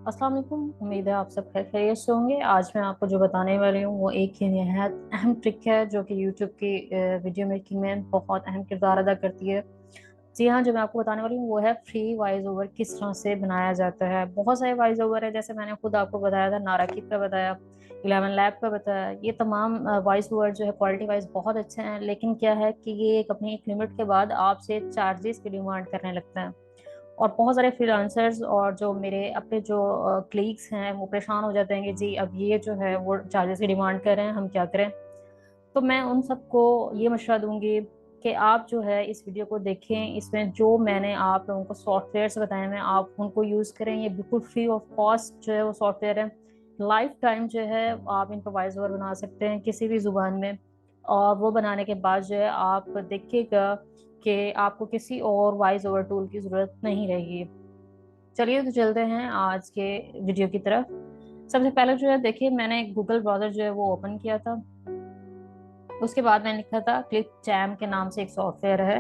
अस्सलाम वालेकुम। उम्मीद है आप सब खैर खैरियत से होंगे। आज मैं आपको जो बताने वाली हूँ वो एक ही निहायत अहम ट्रिक है जो कि यूट्यूब की वीडियो मेकिंग में बहुत अहम किरदार अदा करती है। जी हाँ, जो मैं आपको बताने वाली हूँ वो है फ्री वॉइस ओवर किस तरह से बनाया जाता है। बहुत सारे वॉइस ओवर है, जैसे मैंने खुद आपको बताया था, नाराकिब का बताया, 11 लैब का बताया। ये तमाम वॉइस ओवर जो है क्वालिटी वाइज बहुत अच्छे हैं, लेकिन क्या है कि ये एक अपनी एक लिमिट के बाद आपसे चार्जेस की डिमांड करने लगते हैं। और बहुत सारे फ्रीलांसर्स और जो मेरे अपने जो क्लीग्स हैं वो परेशान हो जाते हैं कि जी अब ये जो है वो चार्जेस की डिमांड कर रहे हैं, हम क्या करें। तो मैं उन सबको ये मशवरा दूंगी कि आप जो है इस वीडियो को देखें। इसमें जो मैंने आप लोगों को सॉफ्टवेयर बताए हैं आप उनको यूज़ करें। ये बिल्कुल फ्री ऑफ कॉस्ट जो है वो सॉफ्टवेयर है। लाइफ टाइम जो है आप इम्प्रोवाइजर बना सकते हैं किसी भी ज़ुबान में। और वो बनाने के बाद जो है आप देखिएगा कि आपको किसी और वॉइस ओवर टूल की ज़रूरत नहीं रहेगी। चलिए तो चलते हैं आज के वीडियो की तरफ। सबसे पहले जो है देखिए, मैंने गूगल ब्राउज़र जो है वो ओपन किया था। उसके बाद मैंने लिखा था क्लिप चैम के नाम से एक सॉफ्टवेयर है,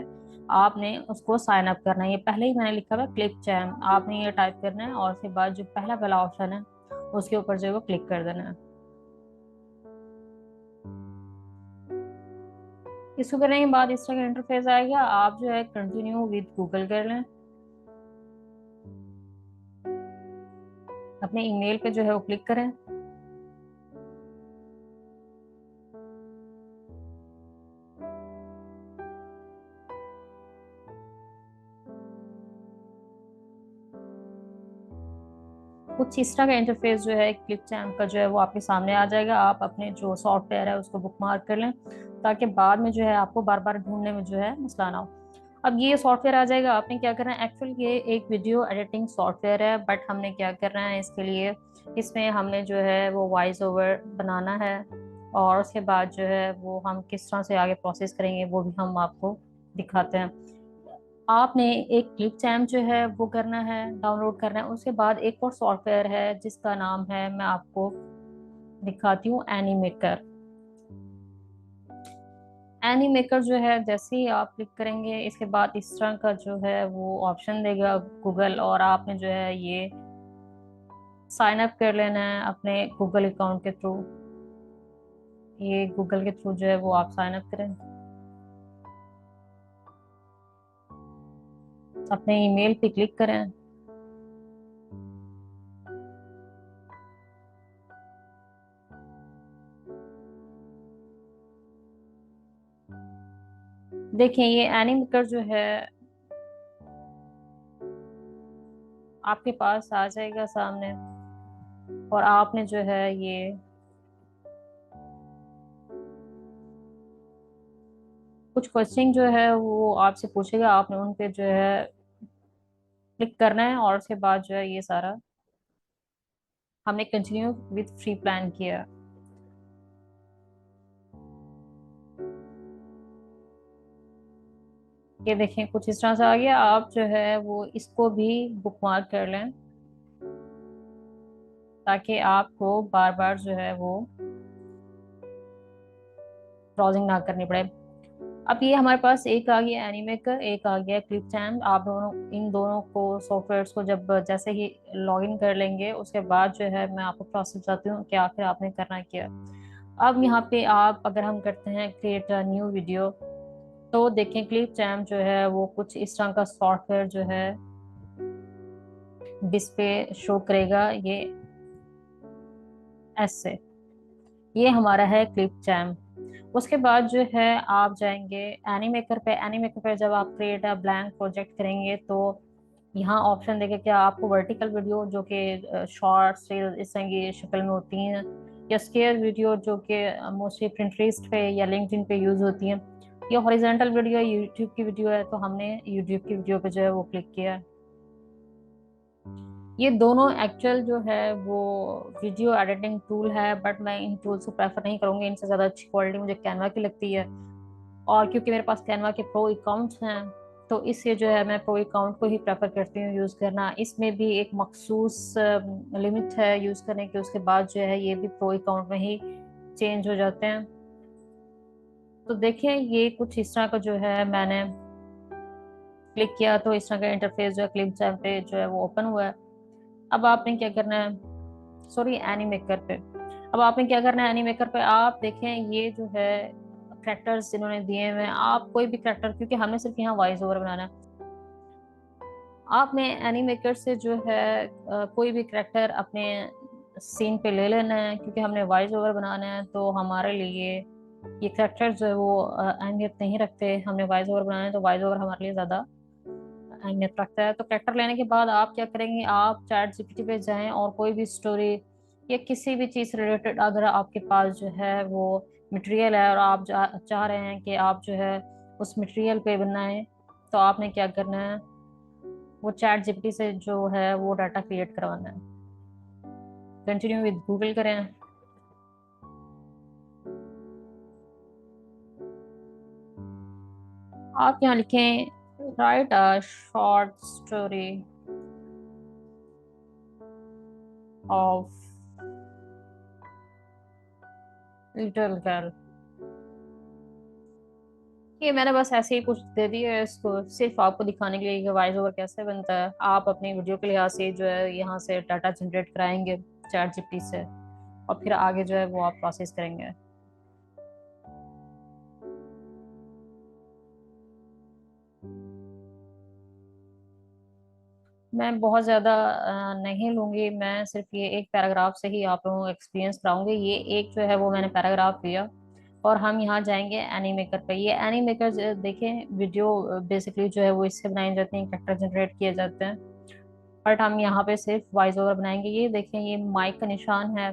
आपने उसको साइन अप करना है। ये पहले ही मैंने लिखा हुआ क्लिप चैम, आपने ये टाइप करना है और उसके बाद जो पहला पहला ऑप्शन है उसके ऊपर जो है वो क्लिक कर देना है। इसको करने के बाद इस तरह का इंटरफेस आएगा। आप जो है कंटिन्यू विद गूगल कर लें। अपने ईमेल पे जो है वो क्लिक करें। कुछ इस तरह का इंटरफेस जो है क्लिप चैम्प का जो है वो आपके सामने आ जाएगा। आप अपने जो सॉफ्टवेयर है उसको बुकमार्क कर लें ताकि बाद में जो है आपको बार बार ढूंढने में जो है मसला ना हो। अब ये सॉफ्टवेयर आ जाएगा, आपने क्या करना है, एक्चुअल ये एक वीडियो एडिटिंग सॉफ्टवेयर है, बट हमने क्या करना है इसके लिए, इसमें हमने जो है वो वॉइस ओवर बनाना है। और उसके बाद जो है वो हम किस तरह से आगे प्रोसेस करेंगे वो भी हम आपको दिखाते हैं। आपने एक क्लिप चैम्प जो है वो करना है, डाउनलोड करना है। उसके बाद एक और सॉफ्टवेयर है जिसका नाम है, मैं आपको दिखाती हूँ, एनीमेकर। एनीमेकर जो है जैसे ही आप क्लिक करेंगे इसके बाद इस तरह का जो है वो ऑप्शन देगा गूगल, और आपने जो है ये साइन अप कर लेना है अपने गूगल अकाउंट के थ्रू। ये गूगल के थ्रू जो है वो आप साइन अप करें, अपने ईमेल पे क्लिक करें। देखिए ये एनीमेकर जो है आपके पास आ जाएगा सामने, और आपने जो है ये कुछ क्वेश्चन जो है वो आपसे पूछेगा, आपने उन पे जो है क्लिक करना है। और उसके बाद जो है ये सारा हमने कंटिन्यू विद फ्री प्लान किया। ये देखें कुछ इस तरह से आ गया। आप जो है वो इसको भी बुकमार्क कर लें ताकि आपको बार बार जो है वो ब्राउजिंग ना करनी पड़े। अब ये हमारे पास एक आ गया एनीमेकर, एक आ गया क्लिप चैम्प। आप दोनों इन दोनों को सॉफ्टवेयर्स को जब जैसे ही लॉगिन कर लेंगे उसके बाद जो है मैं आपको प्रोसेस बताती हूँ कि आखिर आपने करना क्या। अब यहाँ पे आप अगर हम करते हैं क्रिएट अ न्यू वीडियो, तो देखें क्लिप चैम्प जो है वो कुछ इस तरह का सॉफ्टवेयर जो है डिस्प्ले शो करेगा, ये ऐसे। ये हमारा है क्लिप चैम्प। उसके बाद जो है आप जाएंगे एनीमेकर पे। एनीमेकर पे जब आप क्रिएट अ ब्लैंक प्रोजेक्ट करेंगे तो यहाँ ऑप्शन देखे क्या आपको वर्टिकल वीडियो जो कि शॉर्ट्स रील इस तरह की शक्ल में होती हैं, या स्केयर वीडियो जो कि मोस्टली प्रिंटरेस्ट पे या लिंक्डइन पे यूज होती हैं, या हॉरिजॉन्टल वीडियो यूट्यूब की वीडियो है, तो हमने यूट्यूब की वीडियो पे जो है वो क्लिक किया। ये दोनों एक्चुअल जो है वो वीडियो एडिटिंग टूल है, बट मैं इन टूल्स को प्रेफर नहीं करूंगी। इनसे ज़्यादा अच्छी क्वालिटी मुझे कैनवा की लगती है। और क्योंकि मेरे पास कैनवा के प्रो अकाउंट्स हैं तो इससे जो है मैं प्रो अकाउंट को ही प्रेफर करती हूँ यूज़ करना। इसमें भी एक मखसूस लिमिट है यूज़ करने की, उसके बाद जो है ये भी प्रो अकाउंट में ही चेंज हो जाते हैं। तो देखिए ये कुछ इस तरह का जो है मैंने क्लिक किया तो इस तरह का इंटरफेस जो है क्लिप पे जो है वो ओपन हुआ है। अब आपने क्या करना है, सॉरी एनी मेकर पे, अब आपने क्या करना है, एनी मेकर पे आप देखें ये जो है करेक्टर्स जिन्होंने दिए हुए हैं, आप कोई भी करेक्टर, क्योंकि हमने सिर्फ यहाँ वॉइस ओवर बनाना है, आपने एनी मेकर से जो है कोई भी करेक्टर अपने सीन पे ले लेना है, क्योंकि हमने वॉइस ओवर बनाना है तो हमारे लिए ये करेक्टर जो है वो अहमियत नहीं रखते। हमने वॉइस ओवर बनाना है तो वॉइस ओवर हमारे लिए ज़्यादा अहमियत रखता है। तो करेक्टर लेने के बाद आप क्या करेंगे, आप चैट जीपीटी पे जाएं और कोई भी स्टोरी या किसी भी चीज़ से रिलेटेड अगर आपके पास जो है वो मटेरियल है और आप चाह रहे हैं कि आप जो है उस मटेरियल पे बनाएं, तो आपने क्या करना है, वो चैट जीपीटी से जो है वो डाटा क्रिएट करवाना है। कंटिन्यू विद गूगल करें। आप यहाँ लिखें right a short story of little girl. ये मैंने बस ऐसे ही कुछ दे दिया है इसको, सिर्फ आपको दिखाने के लिए कि वॉइस ओवर कैसे बनता है। आप अपनी वीडियो के लिहाज से जो है यहाँ से डाटा जनरेट कराएंगे चैट जीपीटी से, और फिर आगे जो है वो आप प्रोसेस करेंगे। मैं बहुत ज़्यादा नहीं लूंगी, मैं सिर्फ ये एक पैराग्राफ से ही आप लोगों को एक्सपीरियंस कराऊंगी। ये एक जो है वो मैंने पैराग्राफ दिया, और हम यहाँ जाएंगे एनी मेकर पे। ये एनी मेकर देखें, वीडियो बेसिकली जो है वो इससे बनाई जाती है, कैरेक्टर जनरेट किए जाते हैं, बट हम यहाँ पे सिर्फ वॉइस ओवर बनाएंगे। ये देखें, ये माइक का निशान है।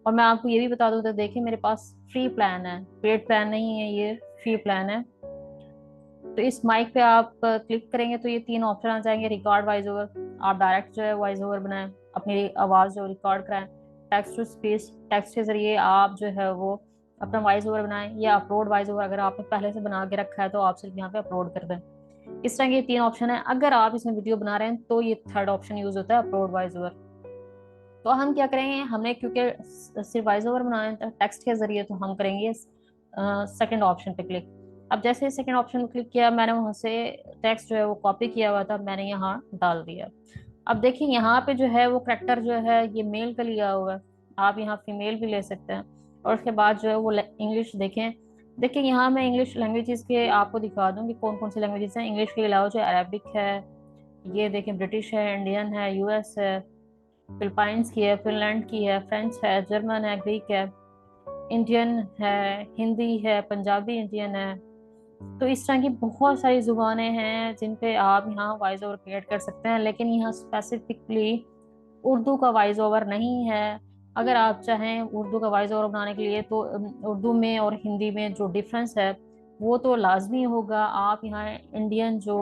और मैं आपको ये भी बता दूँ तो देखें, मेरे पास फ्री प्लान है, पेड प्लान नहीं है, ये फ्री प्लान है। तो इस माइक पे आप क्लिक करेंगे तो ये तीन ऑप्शन आ जाएंगे। रिकॉर्ड वॉइस ओवर, आप डायरेक्ट जो है वॉइस ओवर बनाएं, अपनी आवाज़ जो रिकॉर्ड कराएं। टेक्स्ट टू स्पीच, टेक्स्ट के जरिए आप जो है वो अपना वॉइस ओवर बनाएं। या अपलोड वॉइस ओवर, अगर आपने पहले से बना के रखा है तो आप सिर्फ यहाँ पे अपलोड कर दें। इस तरह के तीन ऑप्शन है। अगर आप इसमें वीडियो बना रहे हैं तो ये थर्ड ऑप्शन यूज होता है, अपलोड वॉइस ओवर। तो हम क्या करेंगे, हमने क्योंकि सिर्फ वॉइस ओवर बनाना है टेक्स्ट के जरिए, तो हम करेंगे सेकंड ऑप्शन पे क्लिक। अब जैसे सेकंड ऑप्शन पे क्लिक किया, मैंने वहां से टेक्स्ट जो है वो कॉपी किया हुआ था, मैंने यहाँ डाल दिया। अब देखिए यहाँ पे जो है वो करेक्टर जो है ये मेल का लिया हुआ है, आप यहाँ फीमेल भी ले सकते हैं। और उसके बाद जो है वो इंग्लिश देखें। देखिए यहाँ मैं इंग्लिश लैंग्वेजेस के आपको दिखा दूँ कि कौन कौन सी लैंग्वेजेस हैं। इंग्लिश के अलावा जो अरेबिक है, ये देखें ब्रिटिश है, इंडियन है, यूएस है, फिलिपाइंस की है, फिनलैंड की है, फ्रेंच है, जर्मन है, ग्रीक है, इंडियन है, हिंदी है, पंजाबी इंडियन है। तो इस तरह की बहुत सारी जुबानें हैं जिन पे आप यहाँ वॉइस ओवर क्रिएट कर सकते हैं, लेकिन यहाँ स्पेसिफिकली उर्दू का वॉइस ओवर नहीं है। अगर आप चाहें उर्दू का वॉइस ओवर बनाने के लिए तो उर्दू में और हिंदी में जो डिफरेंस है वो तो लाजमी होगा। आप यहाँ इंडियन जो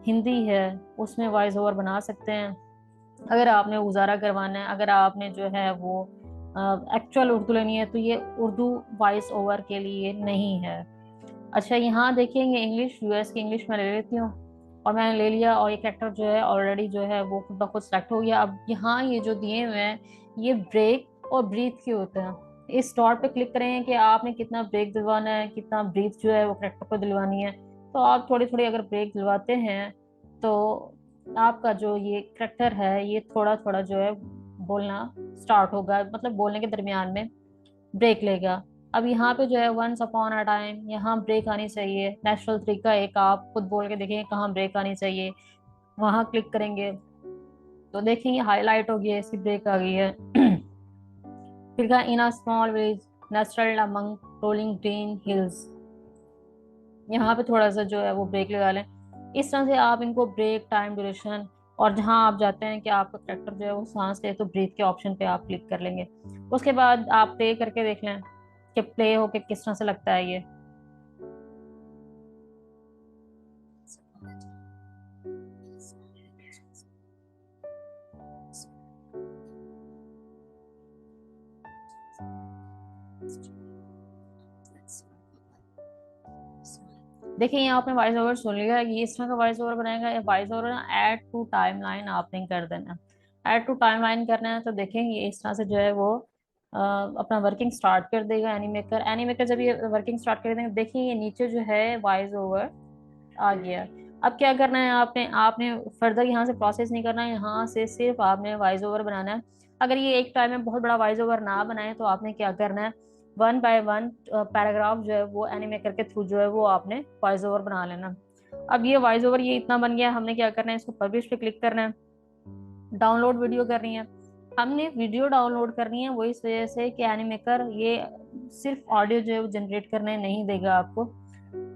हिंदी है उसमें वॉइस ओवर बना सकते हैं। अगर आपने गुजारा करवाना है, अगर आपने जो है वो एक्चुअल उर्दू लेनी है, तो ये उर्दू वॉइस ओवर के लिए नहीं है। अच्छा यहाँ देखेंगे इंग्लिश, यूएस की इंग्लिश मैं ले लेती हूँ, और मैंने ले लिया, और ये कैरेक्टर जो है ऑलरेडी जो है वो खुद ब खुद सेलेक्ट हो गया। अब यहाँ ये जो दिए हुए हैं ये ब्रेक और ब्रीथ के होते हैं। इस डॉट पे क्लिक करें कि आपने कितना ब्रेक दिलवाना है, कितना ब्रीथ जो है वो कैरेक्टर को दिलवानी है। तो आप थोड़ी थोड़ी अगर ब्रेक दिलवाते हैं तो आपका जो ये करेक्टर है ये थोड़ा थोड़ा जो है बोलना स्टार्ट होगा, मतलब बोलने के दरमियान में ब्रेक लेगा। अब यहाँ पे जो है वंस अपॉन अ टाइम, यहाँ ब्रेक आनी चाहिए। नेचुरल तरीका एक आप खुद बोल के देखेंगे कहाँ ब्रेक आनी चाहिए, वहां क्लिक करेंगे तो देखेंगे हाईलाइट हो गया, इसकी ब्रेक आ गई है। फिर कहा in a small village nested among rolling green hills, यहाँ पे थोड़ा सा जो है वो ब्रेक लगा लें। इस तरह से आप इनको ब्रेक, टाइम ड्यूरेशन, और जहाँ आप जाते हैं कि आपका करेक्टर जो है वो सांस ले तो ब्रीथ के ऑप्शन पे आप क्लिक कर लेंगे। उसके बाद आप प्ले करके देख लें कि प्ले होके किस तरह से लगता है ये। देखिए यहाँ आपने वॉइस ओवर सुन लिया है, ये इस तरह का वॉइस ओवर बनाएगा। ये वॉइस ओवर ना ऐड टू टाइमलाइन आपने कर देना, ऐड टू टाइमलाइन करना है। तो देखेंगे इस तरह से जो है वो अपना वर्किंग स्टार्ट कर देगा एनीमेकर। एनीमेकर जब ये वर्किंग स्टार्ट कर देंगे, देखिए ये नीचे जो है वॉइस ओवर आ गया। अब क्या करना है, आपने आपने फर्दर यहाँ से प्रोसेस नहीं करना है, यहाँ से सिर्फ आपने वॉइस ओवर बनाना है। अगर ये एक टाइम में बहुत बड़ा वॉइस ओवर ना बनाए तो आपने क्या करना है, 1 बाय 1 पैराग्राफ जो है वो एनिमेकर के थ्रू जो है वो आपने वॉइस ओवर बना लेना। अब ये वॉइस ओवर ये इतना बन गया, हमने क्या करना है, इसको पब्लिश पे क्लिक करना है, डाउनलोड वीडियो करनी है। हमने वीडियो डाउनलोड करनी है वो इस वजह से कि एनिमेकर ये सिर्फ ऑडियो जो है वो जनरेट करने नहीं देगा आपको,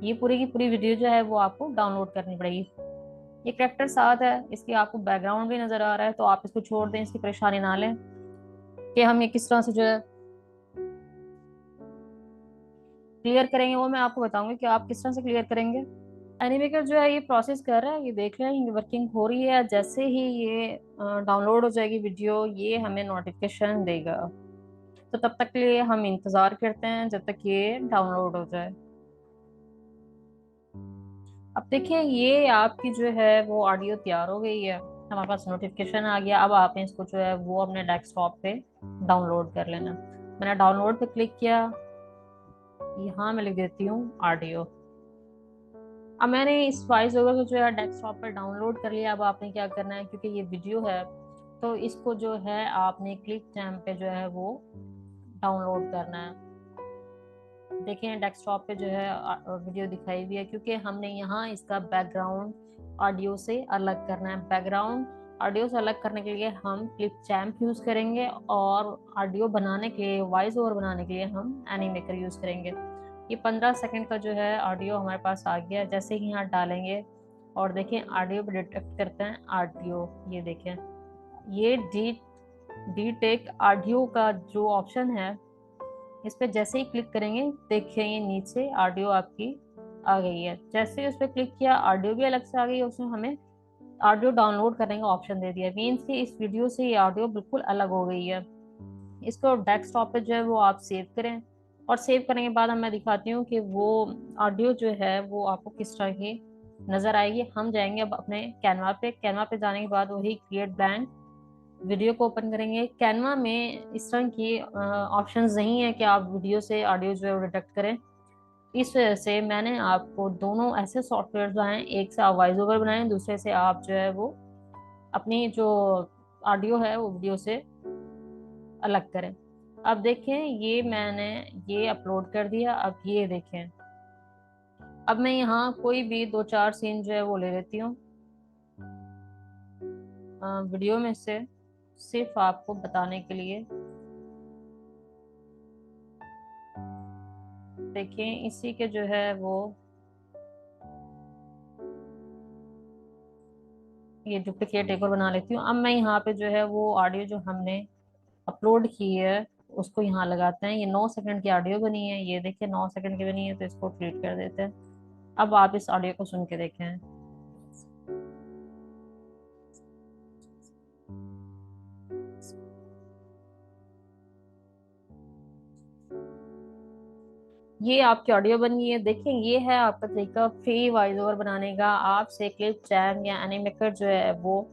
ये पूरी की पूरी वीडियो जो है वो आपको डाउनलोड करनी पड़ेगी। ये कैरेक्टर 7 है, इसकी आपको बैकग्राउंड भी नजर आ रहा है, तो आप इसको छोड़ दें, इसकी परेशानी ना लें कि हम ये किस तरह से जो है क्लियर करेंगे, वो मैं आपको बताऊंगी कि आप किस तरह से क्लियर करेंगे। एनिमेकर जो है ये प्रोसेस कर रहा है, ये देख रहे हैं, ये वर्किंग हो रही है। जैसे ही ये डाउनलोड हो जाएगी वीडियो, ये हमें नोटिफिकेशन देगा। तो तब तक के लिए हम इंतजार करते हैं जब तक ये डाउनलोड हो जाए। अब देखिए ये आपकी जो है वो ऑडियो तैयार हो गई है, हमारे पास नोटिफिकेशन आ गया। अब आपने इसको जो है वो अपने डेस्कटॉप पे डाउनलोड कर लेना। मैंने डाउनलोड पे क्लिक किया, यहाँ मैं लिख देती हूँ ऑडियो। अब मैंने इस वॉइस ओवर को जो है डेस्कटॉप पर डाउनलोड कर लिया। अब आपने क्या करना है, क्योंकि ये वीडियो है तो इसको जो है आपने क्लिक टाइम पे जो है वो डाउनलोड करना है। देखें डेस्कटॉप पे जो है वीडियो दिखाई हुई है, क्योंकि हमने यहाँ इसका बैकग्राउंड ऑडियो से अलग करना है। बैकग्राउंड ऑडियो से अलग करने के लिए हम क्लिप चैम्प यूज करेंगे, और ऑडियो बनाने के लिए, वॉइस ओवर बनाने के लिए हम एनीमेकर यूज करेंगे। ये 15 सेकंड का जो है ऑडियो हमारे पास आ गया। जैसे ही यहाँ डालेंगे और देखें ऑडियो पे डिटेक्ट करते हैं ऑडियो, ये देखें ये डी टेक ऑडियो का जो ऑप्शन है, इस पर जैसे ही क्लिक करेंगे देखिए ये नीचे ऑडियो आपकी आ गई है। जैसे ही उस पर क्लिक किया ऑडियो भी अलग से आ गई, उसने हमें ऑडियो डाउनलोड करने का ऑप्शन दे दिया। मीन्स कि इस वीडियो से ये ऑडियो बिल्कुल अलग हो गई है। इसको डेस्कटॉप पे जो है वो आप सेव करें, और सेव करने के बाद मैं दिखाती हूँ कि वो ऑडियो जो है वो आपको किस तरह की नजर आएगी। हम जाएंगे अब अपने कैनवा पे। कैनवा पे जाने के बाद वही क्रिएट ब्लैंक वीडियो को ओपन करेंगे। कैनवा में इस तरह की ऑप्शंस नहीं है कि आप वीडियो से ऑडियो जो है वो डिटेक्ट करें। इस वजह से मैंने आपको दोनों ऐसे सॉफ्टवेयर बनाए, एक से आप वॉइस ओवर बनाएं, दूसरे से आप जो है वो अपनी जो ऑडियो है वो वीडियो से अलग करें। अब देखें ये मैंने ये अपलोड कर दिया। अब ये देखें, अब मैं यहाँ कोई भी 2-4 सीन जो है वो ले लेती हूँ वीडियो में से, सिर्फ आपको बताने के लिए। देखें इसी के जो है वो ये डुप्लीकेट एक और बना लेती हूँ। अब मैं यहाँ पे जो है वो ऑडियो जो हमने अपलोड की है उसको यहाँ लगाते हैं। ये 9 सेकंड की ऑडियो बनी है, ये देखिए 9 सेकंड की बनी है, तो इसको डिलीट कर देते हैं। अब आप इस ऑडियो को सुन के देखें। ये आपकी ऑडियो बन गई है। देखें ये है आपका तरीका फ्री वॉइस ओवर बनाने का। आपसे क्लिप चैम या एनिमेकर जो है वो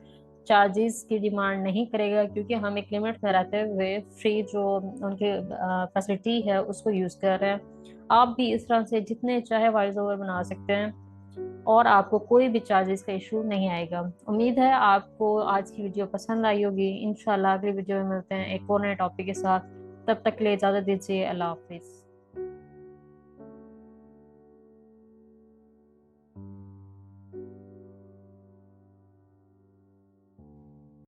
चार्जेस की डिमांड नहीं करेगा, क्योंकि हम एक लिमिट में रहते हुए फ्री जो उनकी फैसिलिटी है उसको यूज़ कर रहे हैं। आप भी इस तरह से जितने चाहे वॉइस ओवर बना सकते हैं, और आपको कोई भी चार्जेस का इशू नहीं आएगा। उम्मीद है आपको आज की वीडियो पसंद आई होगी। इंशाल्लाह अगली वीडियो में मिलते हैं एक और नए टॉपिक के साथ। तब तक के लिए इजाज़त दीजिए। अल्लाह हाफिज़।